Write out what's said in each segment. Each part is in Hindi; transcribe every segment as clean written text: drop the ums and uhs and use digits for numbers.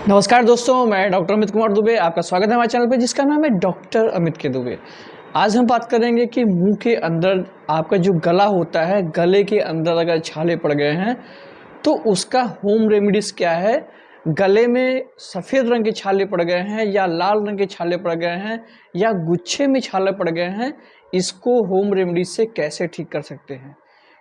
नमस्कार दोस्तों, मैं डॉक्टर अमित कुमार दुबे। आपका स्वागत है हमारे चैनल पे जिसका नाम है डॉक्टर अमित के दुबे। आज हम बात करेंगे कि मुंह के अंदर आपका जो गला होता है, गले के अंदर अगर छाले पड़ गए हैं तो उसका होम रेमेडीज क्या है। गले में सफ़ेद रंग के छाले पड़ गए हैं या लाल रंग के छाले पड़ गए हैं या गुच्छे में छाले पड़ गए हैं, इसको होम रेमेडीज से कैसे ठीक कर सकते हैं।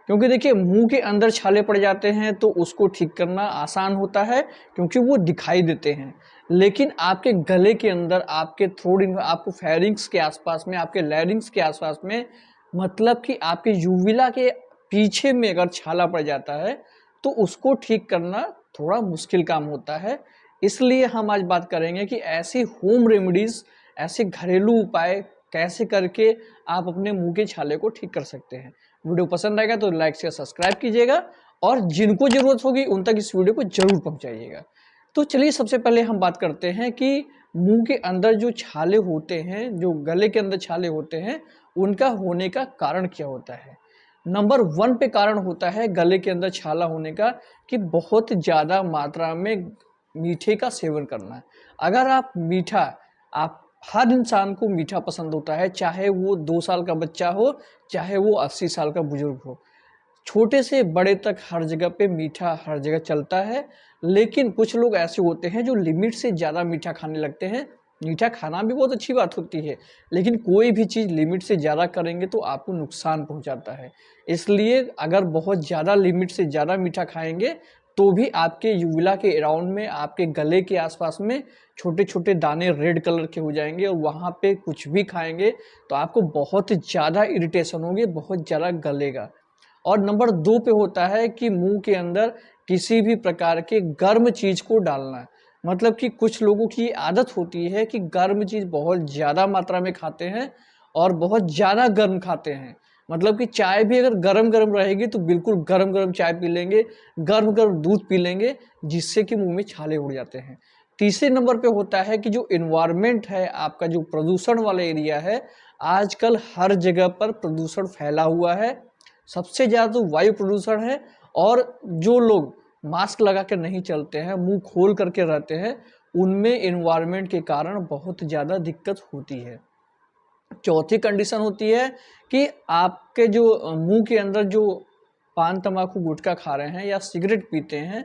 क्योंकि देखिए, मुंह के अंदर छाले पड़ जाते हैं तो उसको ठीक करना आसान होता है क्योंकि वो दिखाई देते हैं। लेकिन आपके गले के अंदर, आपके थ्रोट, आपको फेरिंग्स के आसपास में, आपके लैरिंग्स के आसपास में, मतलब कि आपके यूविला के पीछे में अगर छाला पड़ जाता है तो उसको ठीक करना थोड़ा मुश्किल काम होता है। इसलिए हम आज बात करेंगे कि ऐसी होम रेमेडीज़, ऐसे घरेलू उपाय कैसे करके आप अपने मुंह के छाले को ठीक कर सकते हैं। वीडियो पसंद आएगा तो लाइक शेयर सब्सक्राइब कीजिएगा और जिनको ज़रूरत होगी उन तक इस वीडियो को जरूर पहुंचाइएगा। तो चलिए, सबसे पहले हम बात करते हैं कि मुंह के अंदर जो छाले होते हैं, जो गले के अंदर छाले होते हैं, उनका होने का कारण क्या होता है। नंबर 1 पे कारण होता है गले के अंदर छाला होने का कि बहुत ज़्यादा मात्रा में मीठे का सेवन करना है। अगर आप हर इंसान को मीठा पसंद होता है, चाहे वो 2 साल का बच्चा हो, चाहे वो 80 साल का बुजुर्ग हो। छोटे से बड़े तक हर जगह पे मीठा हर जगह चलता है। लेकिन कुछ लोग ऐसे होते हैं जो लिमिट से ज़्यादा मीठा खाने लगते हैं। मीठा खाना भी बहुत अच्छी बात होती है, लेकिन कोई भी चीज़ लिमिट से ज़्यादा करेंगे तो आपको नुकसान पहुंचाता है। इसलिए अगर बहुत ज़्यादा लिमिट से ज़्यादा मीठा खाएंगे तो भी आपके यूविला के अराउंड में, आपके गले के आसपास में छोटे छोटे दाने रेड कलर के हो जाएंगे और वहाँ पे कुछ भी खाएंगे तो आपको बहुत ज़्यादा इरिटेशन होगी, बहुत ज़्यादा गलेगा। और नंबर 2 पे होता है कि मुंह के अंदर किसी भी प्रकार के गर्म चीज़ को डालना। मतलब कि कुछ लोगों की आदत होती है कि गर्म चीज़ बहुत ज़्यादा मात्रा में खाते हैं और बहुत ज़्यादा गर्म खाते हैं। मतलब कि चाय भी अगर गरम गरम रहेगी तो बिल्कुल गरम गरम चाय पी लेंगे, गर्म गरम दूध पी लेंगे, जिससे कि मुंह में छाले उड़ जाते हैं। तीसरे नंबर पे होता है कि जो इन्वायरमेंट है, आपका जो प्रदूषण वाला एरिया है, आजकल हर जगह पर प्रदूषण फैला हुआ है। सबसे ज़्यादा तो वायु प्रदूषण है। और जो लोग मास्क लगा कर नहीं चलते हैं, मुंह खोल करके रहते हैं, उनमें एनवायरनमेंट के कारण बहुत ज़्यादा दिक्कत होती है। चौथी कंडीशन होती है कि आपके जो मुंह के अंदर जो पान तंबाकू गुटखा खा रहे हैं या सिगरेट पीते हैं,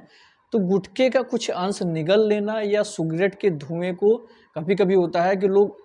तो गुटखे का कुछ अंश निगल लेना या सिगरेट के धुएं को, कभी कभी होता है कि लोग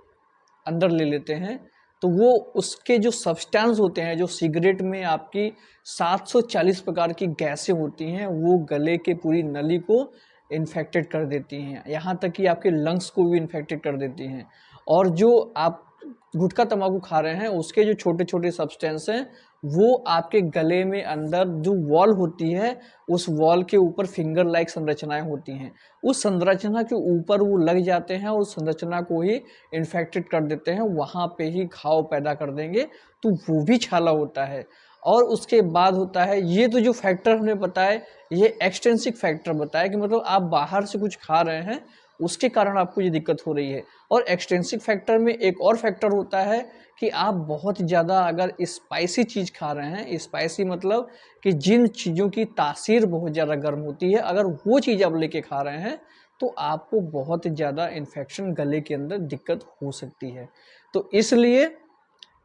अंदर ले लेते हैं तो वो उसके जो सब्सटेंस होते हैं, जो सिगरेट में आपकी 740 प्रकार की गैसें होती हैं, वो गले के पूरी नली को इन्फेक्टेड कर देती हैं, यहाँ तक कि आपके लंग्स को भी इन्फेक्टेड कर देती हैं। और जो आप गुटखा तंबाकू खा रहे हैं उसके जो छोटे छोटे सब्सटेंस हैं, वो आपके गले में अंदर जो वॉल होती है, उस वॉल के ऊपर फिंगर लाइक संरचनाएं होती हैं, उस संरचना के ऊपर वो लग जाते हैं और उस संरचना को ही इन्फेक्टेड कर देते हैं, वहाँ पे ही घाव पैदा कर देंगे, तो वो भी छाला होता है। और उसके बाद होता है, ये तो जो फैक्टर हमने बताए, ये एक्सटेंसिव फैक्टर बताया कि मतलब आप बाहर से कुछ खा रहे हैं उसके कारण आपको ये दिक्कत हो रही है। और एक्सटेंसिव फैक्टर में एक और फैक्टर होता है कि आप बहुत ज़्यादा अगर स्पाइसी चीज़ खा रहे हैं, स्पाइसी मतलब कि जिन चीज़ों की तासीर बहुत ज़्यादा गर्म होती है, अगर वो चीज़ आप लेके खा रहे हैं तो आपको बहुत ज़्यादा इन्फेक्शन, गले के अंदर दिक्कत हो सकती है। तो इसलिए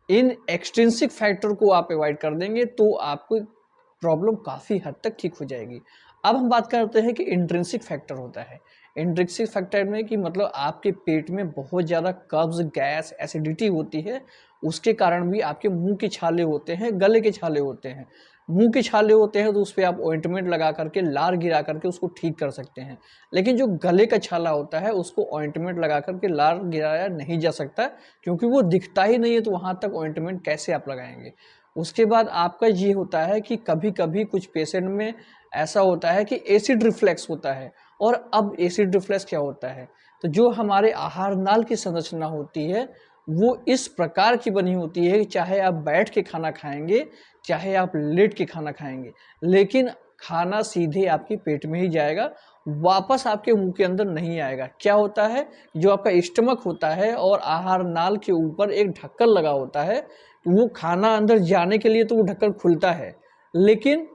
इन एक्सट्रिंसिक फैक्टर को आप अवॉइड कर देंगे तो आपको प्रॉब्लम काफ़ी हद तक ठीक हो जाएगी। अब हम बात करते हैं कि इंट्रिंसिक फैक्टर होता है। इंट्रिंसिक फैक्टर में कि मतलब आपके पेट में बहुत ज़्यादा कब्ज, गैस, एसिडिटी होती है, उसके कारण भी आपके मुंह के छाले होते हैं, गले के छाले होते हैं। मुंह के छाले होते हैं तो उस पर आप ऑइंटमेंट लगा करके, लार गिरा करके उसको ठीक कर सकते हैं। लेकिन जो गले का छाला होता है उसको ऑइंटमेंट लगा करके लार गिराया नहीं जा सकता, क्योंकि वो दिखता ही नहीं है, तो वहाँ तक ऑइंटमेंट कैसे आप लगाएंगे। उसके बाद आपका ये होता है कि कभी कभी कुछ पेशेंट में ऐसा होता है कि एसिड रिफ्लेक्स होता है। और अब एसिड रिफ्लेक्स क्या होता है, तो जो हमारे आहार नाल की संरचना होती है वो इस प्रकार की बनी होती है कि चाहे आप बैठ के खाना खाएंगे, चाहे आप लेट के खाना खाएंगे, लेकिन खाना सीधे आपके पेट में ही जाएगा, वापस आपके मुंह के अंदर नहीं आएगा। क्या होता है, जो आपका स्टमक होता है और आहार नाल के ऊपर एक ढक्कन लगा होता है, वो खाना अंदर जाने के लिए तो वो ढक्कन खुलता है, लेकिन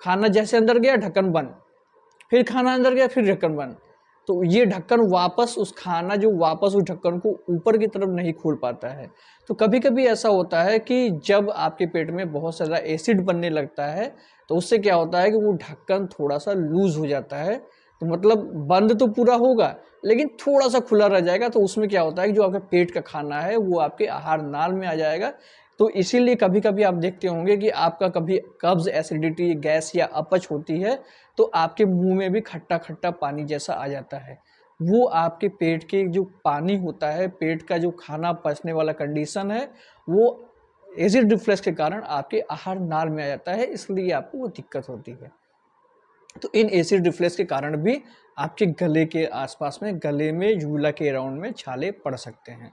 खाना जैसे अंदर गया ढक्कन बंद, फिर खाना अंदर गया फिर ढक्कन बंद। तो ये ढक्कन वापस उस खाना जो वापस उस ढक्कन को ऊपर की तरफ नहीं खोल पाता है। तो कभी कभी ऐसा होता है कि जब आपके पेट में बहुत ज़्यादा एसिड बनने लगता है तो उससे क्या होता है कि वो ढक्कन थोड़ा सा लूज हो जाता है। तो मतलब बंद तो पूरा होगा लेकिन थोड़ा सा खुला रह जाएगा, तो उसमें क्या होता है कि जो आपके पेट का खाना है वो आपके आहार नाल में आ जाएगा। तो इसीलिए कभी कभी आप देखते होंगे कि आपका कभी कब्ज, एसिडिटी, गैस या अपच होती है तो आपके मुंह में भी खट्टा खट्टा पानी जैसा आ जाता है। वो आपके पेट के जो पानी होता है, पेट का जो खाना पचने वाला कंडीशन है, वो एसिड रिफ्लक्स के कारण आपके आहार नाल में आ जाता है, इसलिए आपको वो दिक्कत होती है। तो इन एसिड रिफ्लक्स के कारण भी आपके गले के आसपास में, गले में, यूला के अराउंड में छाले पड़ सकते हैं।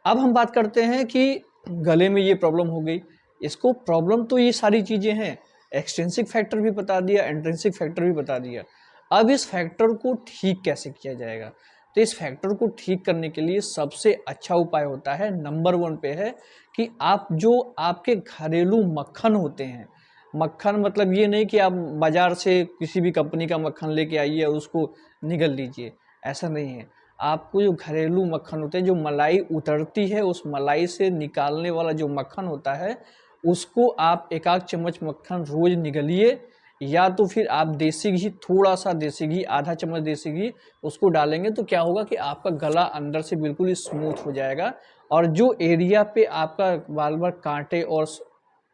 अब हम बात करते हैं कि गले में ये प्रॉब्लम हो गई, इसको प्रॉब्लम तो ये सारी चीज़ें हैं, एक्सट्रिंसिक फैक्टर भी बता दिया, इंट्रिंसिक फैक्टर भी बता दिया। अब इस फैक्टर को ठीक कैसे किया जाएगा? तो इस फैक्टर को ठीक करने के लिए सबसे अच्छा उपाय होता है, नंबर 1 पे है कि आप जो आपके घरेलू मक्खन होते हैं, मक्खन मतलब ये नहीं कि आप बाज़ार से किसी भी कंपनी का मक्खन लेके आइए और उसको निगल लीजिए, ऐसा नहीं है। आपको जो घरेलू मक्खन होते हैं, जो मलाई उतरती है, उस मलाई से निकालने वाला जो मक्खन होता है, उसको आप एक आध चम्मच मक्खन रोज़ निगलिए, या तो फिर आप देसी घी, थोड़ा सा देसी घी, आधा चम्मच देसी घी उसको डालेंगे तो क्या होगा कि आपका गला अंदर से बिल्कुल ही स्मूथ हो जाएगा। और जो एरिया पे आपका बार बार कांटे और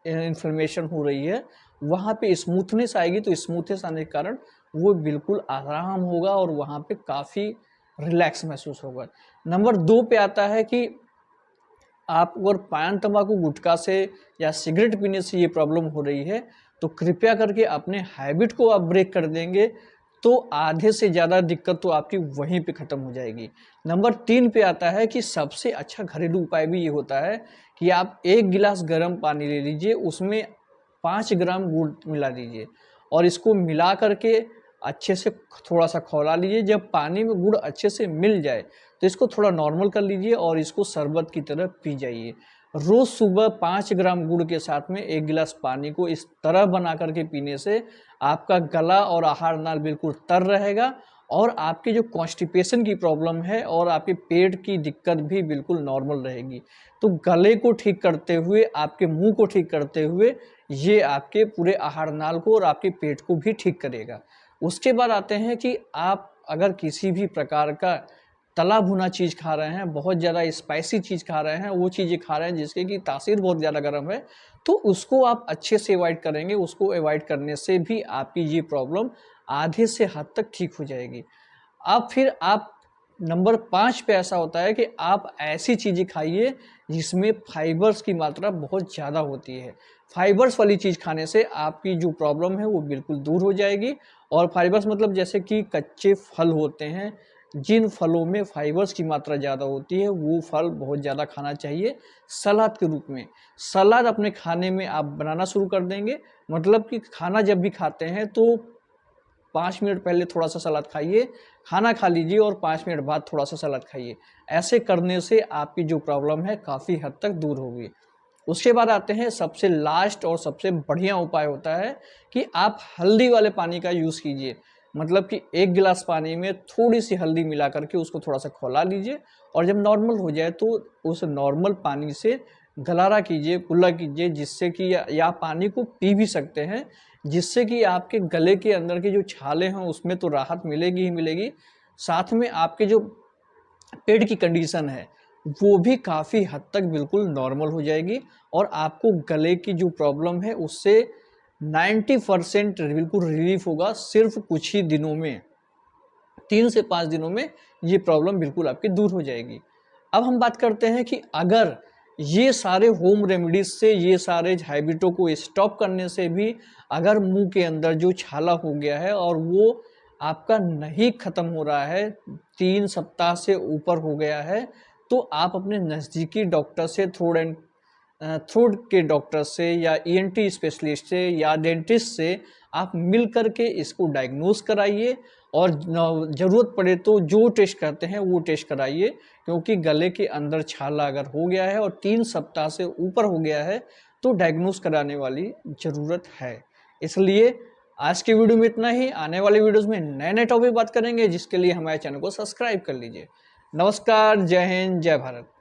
इन्फ्लेमेशन हो रही है वहाँ पे स्मूथनेस आएगी, तो स्मूथनेस आने के कारण वो बिल्कुल आराम होगा और वहाँ पे काफ़ी रिलैक्स महसूस होगा। नंबर 2 पे आता है कि आप अगर पान, तंबाकू, गुटखा से या सिगरेट पीने से ये प्रॉब्लम हो रही है तो कृपया करके अपने हैबिट को आप ब्रेक कर देंगे तो आधे से ज़्यादा दिक्कत तो आपकी वहीं पे ख़त्म हो जाएगी। नंबर 3 पे आता है कि सबसे अच्छा घरेलू उपाय भी ये होता है कि आप 1 गिलास गर्म पानी ले लीजिए, उसमें 5 ग्राम गुड़ मिला दीजिए और इसको मिला करके अच्छे से थोड़ा सा खौला लीजिए। जब पानी में गुड़ अच्छे से मिल जाए तो इसको थोड़ा नॉर्मल कर लीजिए और इसको शरबत की तरह पी जाइए। रोज़ सुबह 5 ग्राम गुड़ के साथ में 1 गिलास पानी को इस तरह बना करके पीने से आपका गला और आहार नाल बिल्कुल तर रहेगा और आपकी जो कॉन्स्टिपेशन की प्रॉब्लम है और आपके पेट की दिक्कत भी बिल्कुल नॉर्मल रहेगी। तो गले को ठीक करते हुए, आपके मुंह को ठीक करते हुए, ये आपके पूरे आहार नाल को और आपके पेट को भी ठीक करेगा। उसके बाद आते हैं कि आप अगर किसी भी प्रकार का तला भुना चीज़ खा रहे हैं, बहुत ज़्यादा स्पाइसी चीज़ खा रहे हैं, वो चीज़ें खा रहे हैं जिसके कि तासीर बहुत ज़्यादा गर्म है, तो उसको आप अच्छे से अवॉइड करेंगे। उसको अवॉइड करने से भी आपकी ये प्रॉब्लम आधे से हद तक ठीक हो जाएगी। अब फिर आप नंबर 5 पे ऐसा होता है कि आप ऐसी चीज़ें खाइए जिसमें फाइबर्स की मात्रा बहुत ज़्यादा होती है। फाइबर्स वाली चीज़ खाने से आपकी जो प्रॉब्लम है वो बिल्कुल दूर हो जाएगी। और फाइबर्स मतलब जैसे कि कच्चे फल होते हैं, जिन फलों में फाइबर्स की मात्रा ज़्यादा होती है वो फल बहुत ज़्यादा खाना चाहिए सलाद के रूप में। सलाद अपने खाने में आप बनाना शुरू कर देंगे, मतलब कि खाना जब भी खाते हैं तो 5 मिनट पहले थोड़ा सा सलाद खाइए, खाना खा लीजिए और 5 मिनट बाद थोड़ा सा सलाद खाइए। ऐसे करने से आपकी जो प्रॉब्लम है काफ़ी हद तक दूर होगी। उसके बाद आते हैं सबसे लास्ट और सबसे बढ़िया उपाय होता है कि आप हल्दी वाले पानी का यूज़ कीजिए। मतलब कि 1 गिलास पानी में थोड़ी सी हल्दी मिला करके उसको थोड़ा सा खौला लीजिए और जब नॉर्मल हो जाए तो उस नॉर्मल पानी से गरारा कीजिए, कुल्ला कीजिए, जिससे कि या पानी को पी भी सकते हैं, जिससे कि आपके गले के अंदर की जो छाले हैं उसमें तो राहत मिलेगी ही मिलेगी, साथ में आपके जो पेट की कंडीशन है वो भी काफ़ी हद तक बिल्कुल नॉर्मल हो जाएगी और आपको गले की जो प्रॉब्लम है उससे 90% बिल्कुल रिलीफ होगा सिर्फ कुछ ही दिनों में। 3 से 5 दिनों में ये प्रॉब्लम बिल्कुल आपकी दूर हो जाएगी। अब हम बात करते हैं कि अगर ये सारे होम रेमेडीज से, ये सारे हैबिटों को स्टॉप करने से भी अगर मुंह के अंदर जो छाला हो गया है और वो आपका नहीं ख़त्म हो रहा है, 3 सप्ताह से ऊपर हो गया है, तो आप अपने नज़दीकी डॉक्टर से, थ्रोट के डॉक्टर से या ईएनटी स्पेशलिस्ट से या डेंटिस्ट से आप मिल कर के इसको डायग्नोस कराइए और ज़रूरत पड़े तो जो टेस्ट करते हैं वो टेस्ट कराइए, क्योंकि गले के अंदर छाला अगर हो गया है और 3 सप्ताह से ऊपर हो गया है तो डायग्नोस कराने वाली ज़रूरत है। इसलिए आज की वीडियो में इतना ही। आने वाली वीडियोस में नए नए टॉपिक बात करेंगे, जिसके लिए हमारे चैनल को सब्सक्राइब कर लीजिए। नमस्कार, जय हिंद, जय भारत।